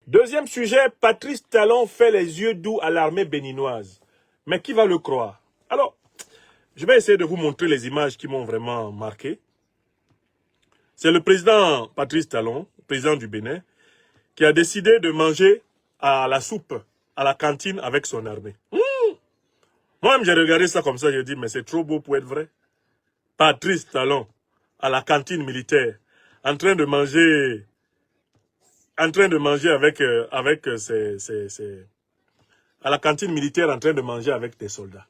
Deuxième sujet, Patrice Talon fait les yeux doux à l'armée béninoise. Mais qui va le croire? Alors, je vais essayer de vous montrer les images qui m'ont vraiment marqué. C'est le président Patrice Talon, président du Bénin, qui a décidé de manger à la soupe, à la cantine avec son armée. Moi-même, j'ai regardé ça comme ça, j'ai dit, mais c'est trop beau pour être vrai. Patrice Talon, à la cantine militaire, en train de manger à la cantine militaire, en train de manger avec des soldats.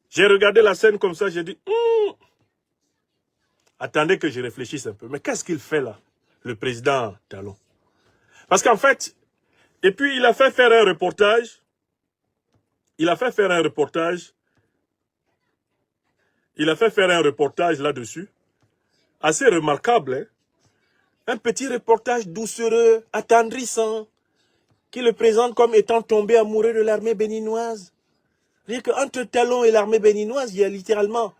J'ai regardé la scène comme ça, j'ai dit, attendez que je réfléchisse un peu. Mais qu'est-ce qu'il fait là, le président Talon? Parce qu'en fait, et puis il a fait faire un reportage, là-dessus, assez remarquable, hein? Un petit reportage doucereux, attendrissant, qui le présente comme étant tombé amoureux de l'armée béninoise. C'est-à-dire qu'entre Talon et l'armée béninoise, il y a littéralement...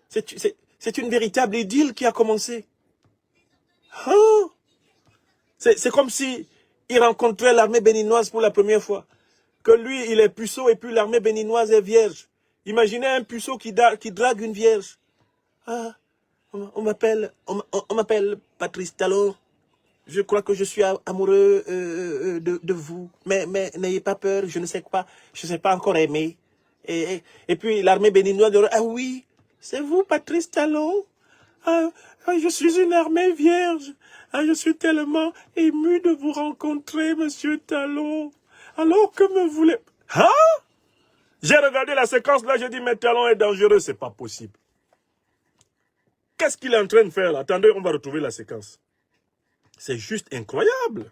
C'est une véritable idylle qui a commencé. Hein? C'est comme si il rencontrait l'armée béninoise pour la première fois. Que lui, il est puceau et puis l'armée béninoise est vierge. Imaginez un puceau qui drague une vierge. Ah, on m'appelle Patrice Talon. Je crois que je suis amoureux de vous. Mais n'ayez pas peur, je ne sais pas encore aimer. Et puis l'armée béninoise dirait, ah oui, c'est vous Patrice Talon? Je suis une armée vierge. Je suis tellement ému de vous rencontrer, monsieur Talon. Alors que me voulez... Hein? J'ai regardé la séquence là, j'ai dit, mais Talon est dangereux, c'est pas possible. Qu'est-ce qu'il est en train de faire là? Attendez, on va retrouver la séquence. C'est juste incroyable.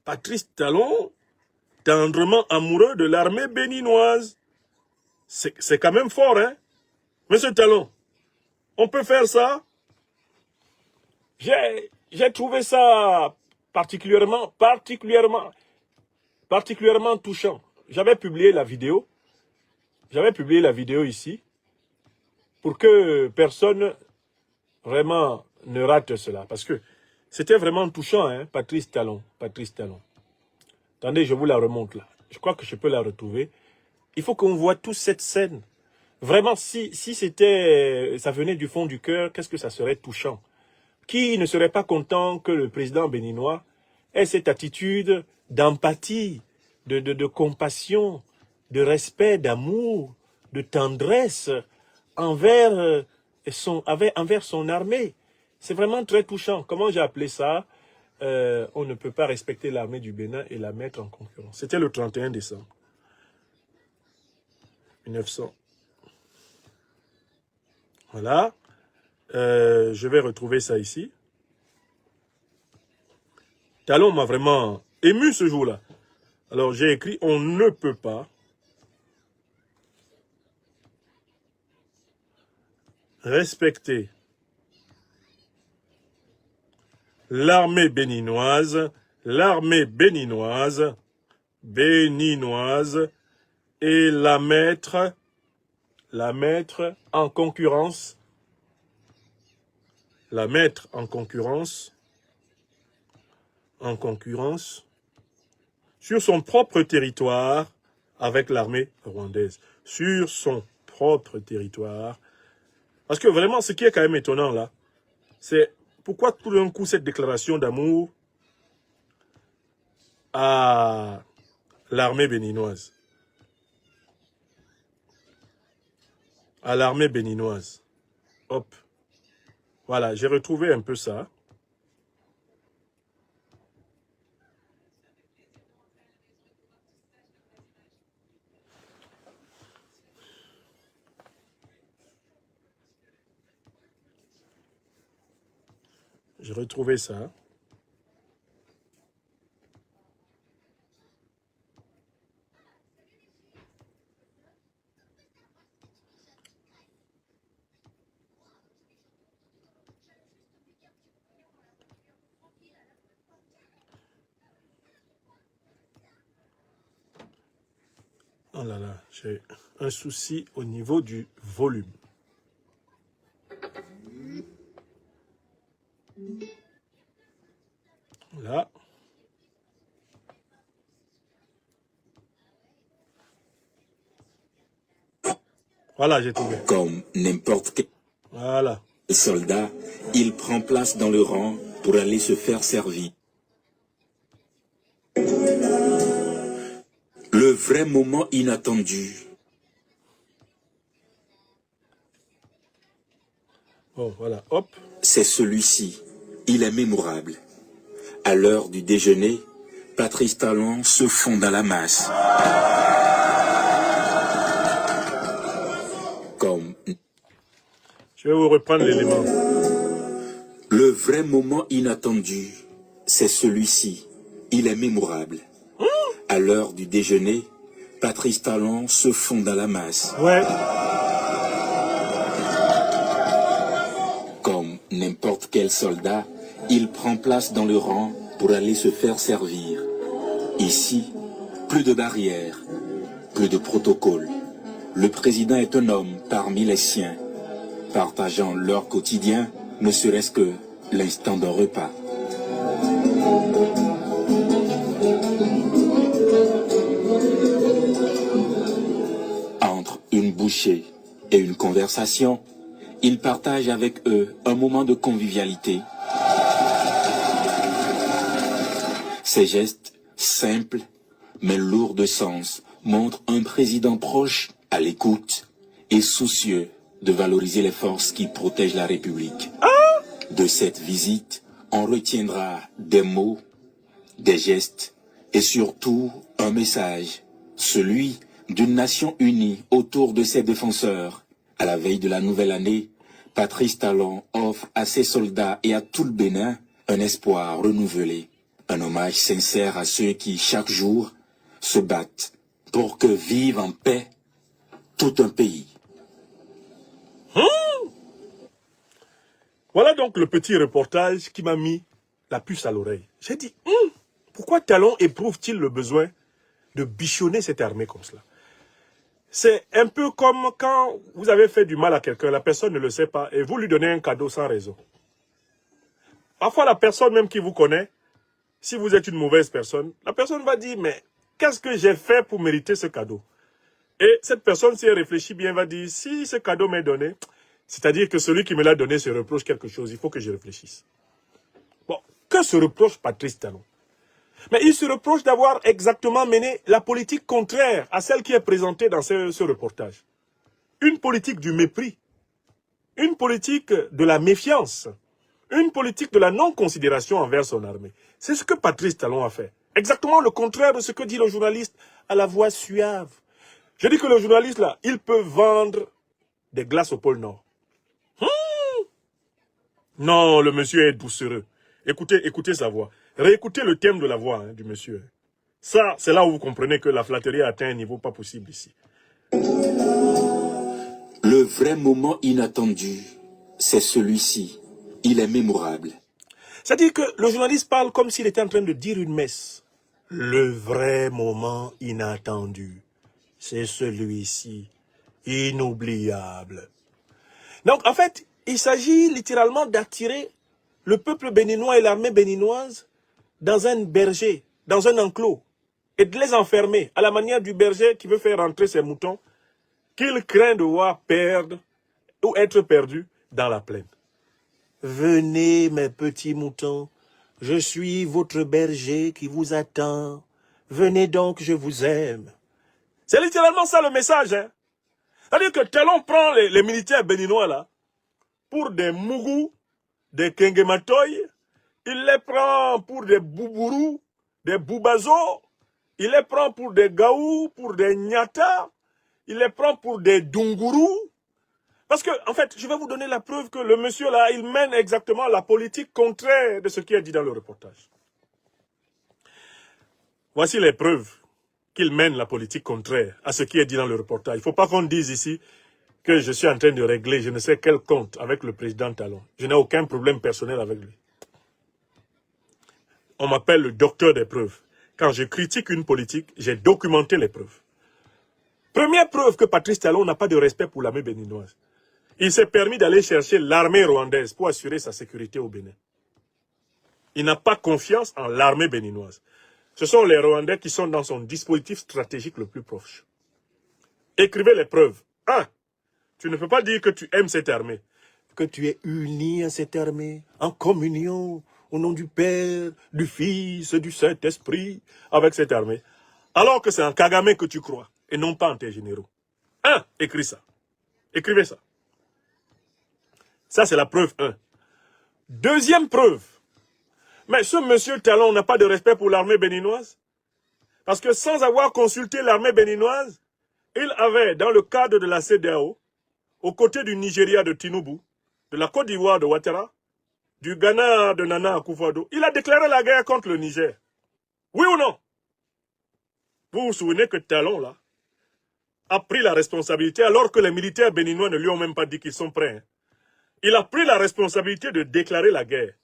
Patrice Talon, tendrement amoureux de l'armée béninoise. C'est quand même fort, hein? Monsieur Talon, on peut faire ça? J'ai trouvé ça particulièrement touchant. J'avais publié la vidéo ici pour que personne vraiment ne rate cela. Parce que c'était vraiment touchant, hein, Patrice Talon. Attendez, je vous la remonte là. Je crois que je peux la retrouver. Il faut qu'on voit toute cette scène. Vraiment, si ça venait du fond du cœur, qu'est-ce que ça serait touchant? Qui ne serait pas content que le président béninois ait cette attitude d'empathie, de compassion, de respect, d'amour, de tendresse envers son armée? C'est vraiment très touchant. Comment j'ai appelé ça? On ne peut pas respecter l'armée du Bénin et la mettre en concurrence. C'était le 31 décembre 1900. Voilà. Je vais retrouver ça ici. Talon m'a vraiment ému ce jour-là. Alors j'ai écrit, on ne peut pas respecter l'armée béninoise et la mettre en concurrence, sur son propre territoire avec l'armée rwandaise. Sur son propre territoire. Parce que vraiment, ce qui est quand même étonnant là, c'est pourquoi tout d'un coup cette déclaration d'amour à l'armée béninoise. Hop. Voilà, j'ai retrouvé un peu ça. J'ai retrouvé ça. Oh là là, j'ai un souci au niveau du volume. Là. Voilà, j'ai trouvé. Comme n'importe quel Voilà. soldat, il prend place dans le rang pour aller se faire servir. Le vrai moment inattendu. Bon, voilà, hop. C'est celui-ci. Il est mémorable. À l'heure du déjeuner, Patrice Talon se fond dans la masse. Comme Je vais vous reprendre l'élément. le vrai moment inattendu, c'est celui-ci. Il est mémorable. À l'heure du déjeuner, Patrice Talon se fond dans la masse. Ouais. Comme n'importe quel soldat, il prend place dans le rang pour aller se faire servir. Ici, plus de barrières, plus de protocoles. Le président est un homme parmi les siens, partageant leur quotidien, ne serait-ce que l'instant d'un repas. Entre une bouchée et une conversation, il partage avec eux un moment de convivialité. Ces gestes, simples mais lourds de sens, montrent un président proche, à l'écoute et soucieux de valoriser les forces qui protègent la République. De cette visite, on retiendra des mots, des gestes et surtout un message, celui d'une nation unie autour de ses défenseurs. À la veille de la nouvelle année, Patrice Talon offre à ses soldats et à tout le Bénin un espoir renouvelé, un hommage sincère à ceux qui, chaque jour, se battent pour que vive en paix tout un pays. Voilà donc le petit reportage qui m'a mis la puce à l'oreille. J'ai dit, pourquoi Talon éprouve-t-il le besoin de bichonner cette armée comme cela? C'est un peu comme quand vous avez fait du mal à quelqu'un, la personne ne le sait pas, et vous lui donnez un cadeau sans raison. Parfois, la personne même qui vous connaît, si vous êtes une mauvaise personne, la personne va dire, mais qu'est-ce que j'ai fait pour mériter ce cadeau? Et cette personne, si elle réfléchit bien, va dire, si ce cadeau m'est donné, c'est-à-dire que celui qui me l'a donné se reproche quelque chose, il faut que je réfléchisse. Bon, que se reproche Patrice Talon? Mais il se reproche d'avoir exactement mené la politique contraire à celle qui est présentée dans ce reportage. Une politique du mépris, une politique de la méfiance, une politique de la non-considération envers son armée. C'est ce que Patrice Talon a fait. Exactement le contraire de ce que dit le journaliste à la voix suave. Je dis que le journaliste, là, il peut vendre des glaces au pôle Nord. Non, le monsieur est doucereux. Écoutez sa voix. Réécoutez le thème de la voix du monsieur. Ça, c'est là où vous comprenez que la flatterie a atteint un niveau pas possible ici. Le vrai moment inattendu, c'est celui-ci. Il est mémorable. C'est-à-dire que le journaliste parle comme s'il était en train de dire une messe. Le vrai moment inattendu, c'est celui-ci. Inoubliable. Donc, en fait, il s'agit littéralement d'attirer le peuple béninois et l'armée béninoise dans un berger, dans un enclos, et de les enfermer, à la manière du berger qui veut faire rentrer ses moutons, qu'il craint de voir perdre ou être perdu dans la plaine. Venez, mes petits moutons, je suis votre berger qui vous attend. Venez donc, je vous aime. C'est littéralement ça le message. C'est-à-dire que Talon prend les militaires béninois là, pour des mougous, des kengematoy, il les prend pour des boubourous, des boubazos, il les prend pour des gaou, pour des nyata, il les prend pour des dungourous. Parce que, en fait, je vais vous donner la preuve que le monsieur là, il mène exactement la politique contraire de ce qui est dit dans le reportage. Voici les preuves qu'il mène la politique contraire à ce qui est dit dans le reportage. Il ne faut pas qu'on dise ici que je suis en train de régler je ne sais quel compte avec le président Talon. Je n'ai aucun problème personnel avec lui. On m'appelle le docteur des preuves. Quand je critique une politique, j'ai documenté les preuves. Première preuve que Patrice Talon n'a pas de respect pour l'armée béninoise. Il s'est permis d'aller chercher l'armée rwandaise pour assurer sa sécurité au Bénin. Il n'a pas confiance en l'armée béninoise. Ce sont les Rwandais qui sont dans son dispositif stratégique le plus proche. Écrivez les preuves. 1. Tu ne peux pas dire que tu aimes cette armée, que tu es uni à cette armée, en communion, au nom du Père, du Fils, du Saint-Esprit, avec cette armée, alors que c'est en Kagame que tu crois, et non pas en tes généraux. Écris ça. Écrivez ça. Ça, c'est la preuve 1. Deuxième preuve. Mais ce monsieur Talon n'a pas de respect pour l'armée béninoise. Parce que sans avoir consulté l'armée béninoise, il avait, dans le cadre de la CEDEAO, aux côtés du Nigeria de Tinubu, de la Côte d'Ivoire de Ouattara, du Ghana de Nana Akufo-Addo, il a déclaré la guerre contre le Niger. Oui ou non? Vous vous souvenez que Talon, là, a pris la responsabilité, alors que les militaires béninois ne lui ont même pas dit qu'ils sont prêts. Hein. Il a pris la responsabilité de déclarer la guerre.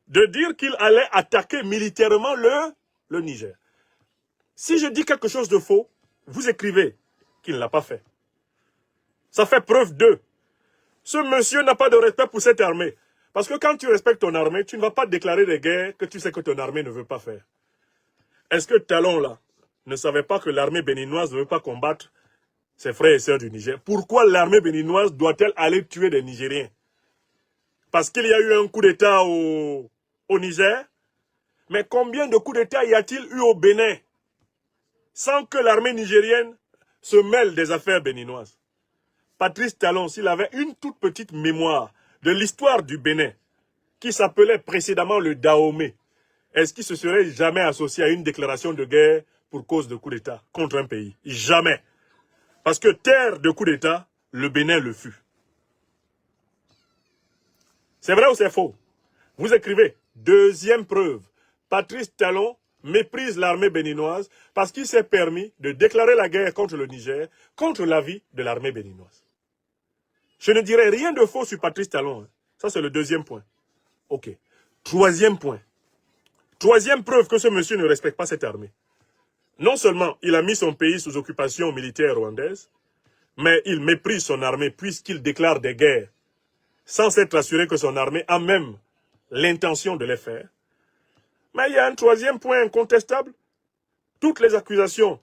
De dire qu'il allait attaquer militairement le Niger. Si je dis quelque chose de faux, vous écrivez qu'il ne l'a pas fait. Ça fait preuve 2. Ce monsieur n'a pas de respect pour cette armée. Parce que quand tu respectes ton armée, tu ne vas pas déclarer des guerres que tu sais que ton armée ne veut pas faire. Est-ce que Talon, là, ne savait pas que l'armée béninoise ne veut pas combattre ses frères et sœurs du Niger? Pourquoi l'armée béninoise doit-elle aller tuer des Nigériens? Parce qu'il y a eu un coup d'État au Niger? Mais combien de coups d'État y a-t-il eu au Bénin sans que l'armée nigérienne se mêle des affaires béninoises? Patrice Talon, s'il avait une toute petite mémoire de l'histoire du Bénin, qui s'appelait précédemment le Dahomey, est-ce qu'il se serait jamais associé à une déclaration de guerre pour cause de coup d'État contre un pays? Jamais. Parce que terre de coup d'État, le Bénin le fut. C'est vrai ou c'est faux? Vous écrivez. Deuxième preuve. Patrice Talon méprise l'armée béninoise parce qu'il s'est permis de déclarer la guerre contre le Niger, contre l'avis de l'armée béninoise. Je ne dirai rien de faux sur Patrice Talon. Hein. Ça, c'est le deuxième point. OK. Troisième point. Troisième preuve que ce monsieur ne respecte pas cette armée. Non seulement il a mis son pays sous occupation militaire rwandaise, mais il méprise son armée puisqu'il déclare des guerres sans s'être assuré que son armée a même l'intention de les faire. Mais il y a un troisième point incontestable. Toutes les accusations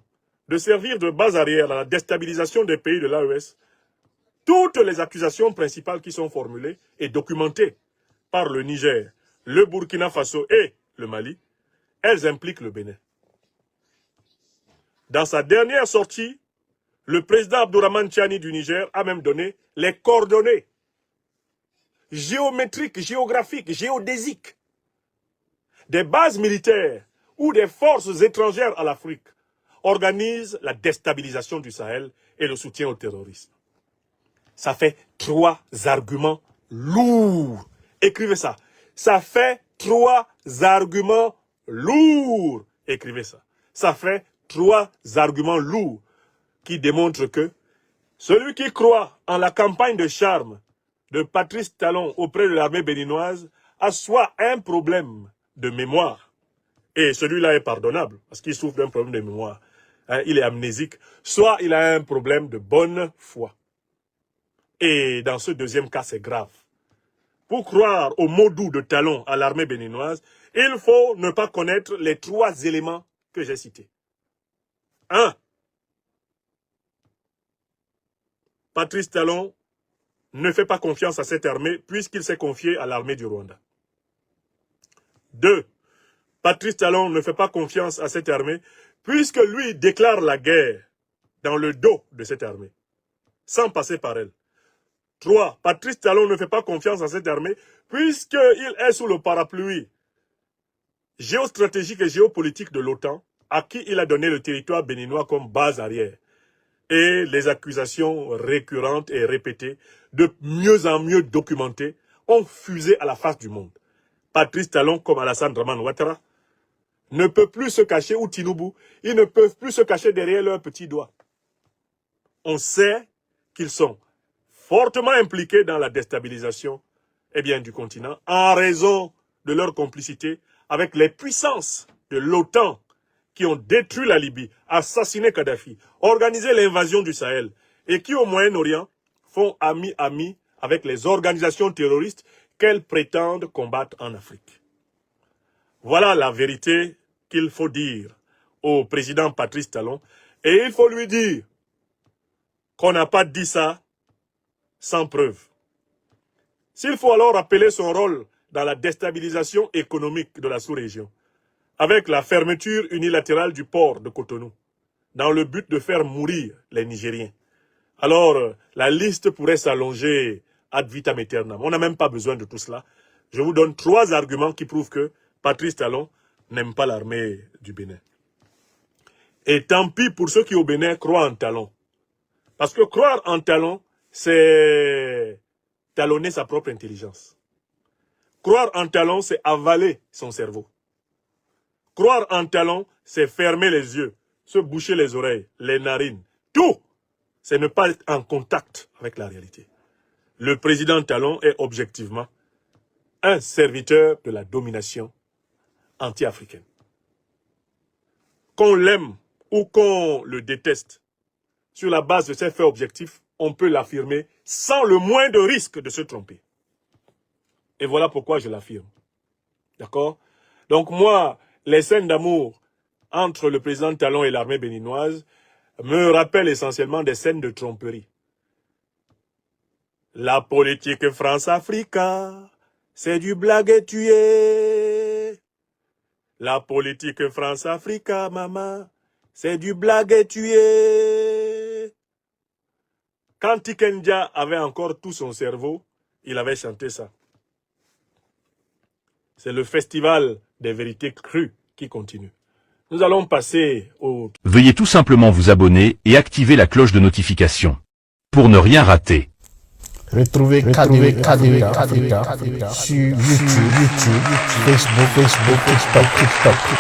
de servir de base arrière à la déstabilisation des pays de l'AES, toutes les accusations principales qui sont formulées et documentées par le Niger, le Burkina Faso et le Mali, elles impliquent le Bénin. Dans sa dernière sortie, le président Abdourahmane Tchani du Niger a même donné les coordonnées géométriques, géographiques, géodésiques des bases militaires ou des forces étrangères à l'Afrique organisent la déstabilisation du Sahel et le soutien au terrorisme. Ça fait 3 arguments lourds. Écrivez ça. Ça fait 3 arguments lourds. Écrivez ça. Ça fait 3 arguments lourds qui démontrent que celui qui croit en la campagne de charme de Patrice Talon auprès de l'armée béninoise a soit un problème de mémoire, et celui-là est pardonnable, parce qu'il souffre d'un problème de mémoire, hein, il est amnésique, soit il a un problème de bonne foi. Et dans ce deuxième cas, c'est grave. Pour croire au mot doux de Talon à l'armée béninoise, il faut ne pas connaître les 3 éléments que j'ai cités. 1. Patrice Talon ne fait pas confiance à cette armée puisqu'il s'est confié à l'armée du Rwanda. 2. Patrice Talon ne fait pas confiance à cette armée puisque lui déclare la guerre dans le dos de cette armée, sans passer par elle. 3. Patrice Talon ne fait pas confiance à cette armée puisqu'il est sous le parapluie géostratégique et géopolitique de l'OTAN, à qui il a donné le territoire béninois comme base arrière. Et les accusations récurrentes et répétées, de mieux en mieux documentées, ont fusé à la face du monde. Patrice Talon, comme Alassane Dramane Ouattara, ne peut plus se cacher, ou Tinubu, ils ne peuvent plus se cacher derrière leurs petits doigts. On sait qu'ils sont fortement impliqués dans la déstabilisation du continent, en raison de leur complicité avec les puissances de l'OTAN qui ont détruit la Libye, assassiné Kadhafi, organisé l'invasion du Sahel, et qui au Moyen-Orient font ami-ami avec les organisations terroristes qu'elles prétendent combattre en Afrique. Voilà la vérité qu'il faut dire au président Patrice Talon, et il faut lui dire qu'on n'a pas dit ça sans preuve. S'il faut alors rappeler son rôle dans la déstabilisation économique de la sous-région, avec la fermeture unilatérale du port de Cotonou, dans le but de faire mourir les Nigériens, alors la liste pourrait s'allonger ad vitam aeternam. On n'a même pas besoin de tout cela. Je vous donne 3 arguments qui prouvent que Patrice Talon n'aime pas l'armée du Bénin. Et tant pis pour ceux qui au Bénin croient en Talon. Parce que croire en Talon, c'est talonner sa propre intelligence. Croire en Talon, c'est avaler son cerveau. Croire en Talon, c'est fermer les yeux, se boucher les oreilles, les narines. Tout, c'est ne pas être en contact avec la réalité. Le président Talon est objectivement un serviteur de la domination anti-africaine. Qu'on l'aime ou qu'on le déteste, sur la base de ces faits objectifs, on peut l'affirmer sans le moindre risque de se tromper. Et voilà pourquoi je l'affirme. D'accord? Donc moi, les scènes d'amour entre le président Talon et l'armée béninoise me rappellent essentiellement des scènes de tromperie. La politique France-Africa, c'est du blague et tuer. La politique France-Africa, maman, c'est du blague et tuer. Quand Tikendia avait encore tout son cerveau, il avait chanté ça. C'est le festival des vérités crues qui continue. Nous allons passer au... Veuillez tout simplement vous abonner et activer la cloche de notification pour ne rien rater. Retrouvez Africa sur YouTube, Facebook, TikTok.